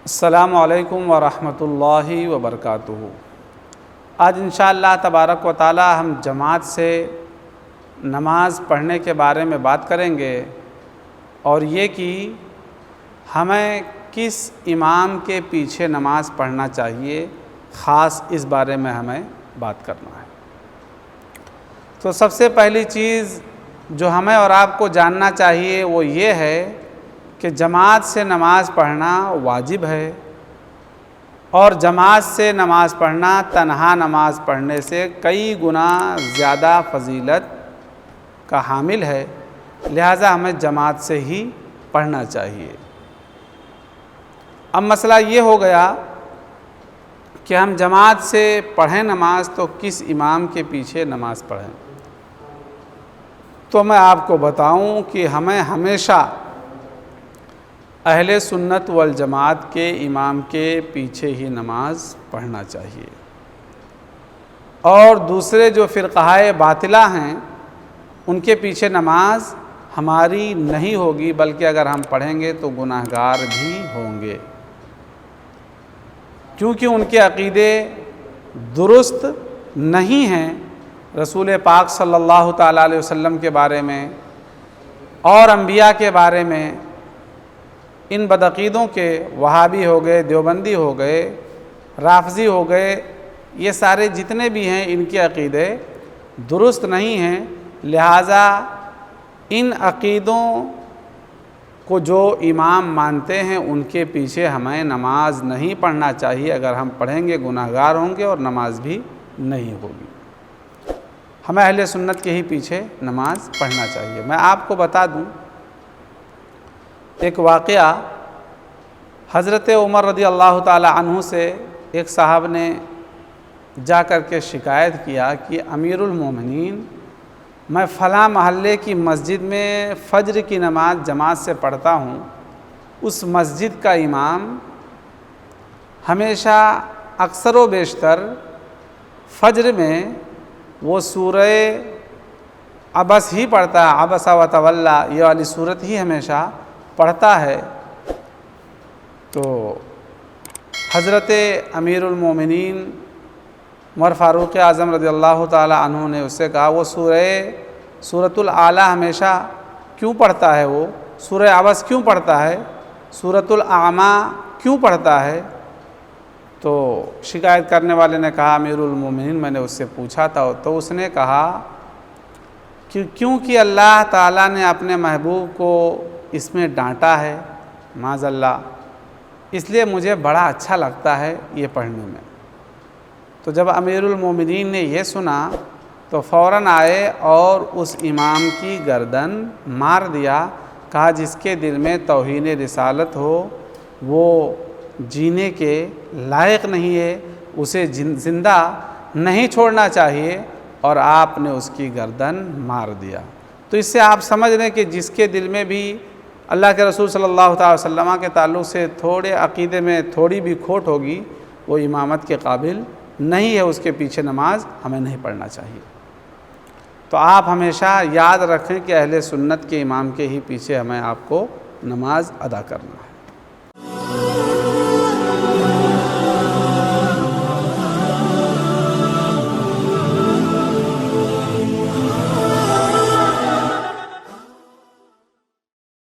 السلام علیکم ورحمۃ اللہ وبرکاتہ۔ آج انشاءاللہ تبارک و تعالی ہم جماعت سے نماز پڑھنے کے بارے میں بات کریں گے، اور یہ کہ ہمیں کس امام کے پیچھے نماز پڑھنا چاہیے، خاص اس بارے میں ہمیں بات کرنا ہے۔ تو سب سے پہلی چیز جو ہمیں اور آپ کو جاننا چاہیے وہ یہ ہے کہ جماعت سے نماز پڑھنا واجب ہے، اور جماعت سے نماز پڑھنا تنہا نماز پڑھنے سے کئی گنا زیادہ فضیلت کا حامل ہے، لہذا ہمیں جماعت سے ہی پڑھنا چاہیے۔ اب مسئلہ یہ ہو گیا کہ ہم جماعت سے پڑھیں نماز تو کس امام کے پیچھے نماز پڑھیں؟ تو میں آپ کو بتاؤں کہ ہمیں ہمیشہ اہل سنت والجماعت کے امام کے پیچھے ہی نماز پڑھنا چاہیے، اور دوسرے جو فرقہ باطلہ ہیں ان کے پیچھے نماز ہماری نہیں ہوگی، بلکہ اگر ہم پڑھیں گے تو گناہگار بھی ہوں گے، کیونکہ ان کے عقیدے درست نہیں ہیں رسول پاک صلی اللہ تعالیٰ علیہ وسلم کے بارے میں اور انبیاء کے بارے میں۔ ان بدعقیدوں کے وہابی ہو گئے، دیوبندی ہو گئے، رافضی ہو گئے، یہ سارے جتنے بھی ہیں ان کے عقیدے درست نہیں ہیں، لہٰذا ان عقیدوں کو جو امام مانتے ہیں ان کے پیچھے ہمیں نماز نہیں پڑھنا چاہیے۔ اگر ہم پڑھیں گے گناہگار ہوں گے اور نماز بھی نہیں ہوگی۔ ہمیں اہل سنت کے ہی پیچھے نماز پڑھنا چاہیے۔ میں آپ کو بتا دوں ایک واقعہ، حضرت عمر رضی اللہ تعالی عنہ سے ایک صاحب نے جا کر کے شکایت کیا کہ امیر المومنین، میں فلاں محلے کی مسجد میں فجر کی نماز جماعت سے پڑھتا ہوں، اس مسجد کا امام ہمیشہ اکثر و بیشتر فجر میں وہ سورہ عبس ہی پڑھتا ہے، عبس و تولی، یہ والی صورت ہی ہمیشہ پڑھتا ہے۔ تو حضرت امیر المومنین عمر فاروق اعظم رضی اللہ تعالی عنہ نے اس سے کہا وہ سورۃ الاعلی ہمیشہ کیوں پڑھتا ہے، وہ سورہ عبس کیوں پڑھتا ہے، سورۃ الاعمی کیوں پڑھتا ہے؟ تو شکایت کرنے والے نے کہا امیر المومنین میں نے اس سے پوچھا تھا، تو اس نے کہا کہ کیونکہ اللہ تعالیٰ نے اپنے محبوب کو اس میں ڈانٹا ہے معاذ اللہ، اس لیے مجھے بڑا اچھا لگتا ہے یہ پڑھنے میں۔ تو جب امیر المومنین نے یہ سنا تو فوراً آئے اور اس امام کی گردن مار دیا، کہا جس کے دل میں توہین رسالت ہو وہ جینے کے لائق نہیں ہے، اسے زندہ نہیں چھوڑنا چاہیے، اور آپ نے اس کی گردن مار دیا۔ تو اس سے آپ سمجھ لیں کہ جس کے دل میں بھی اللہ کے رسول صلی اللہ تعالی وسلم کے تعلق سے تھوڑے عقیدے میں تھوڑی بھی کھوٹ ہوگی، وہ امامت کے قابل نہیں ہے، اس کے پیچھے نماز ہمیں نہیں پڑھنا چاہیے۔ تو آپ ہمیشہ یاد رکھیں کہ اہل سنت کے امام کے ہی پیچھے ہمیں آپ کو نماز ادا کرنا ہے۔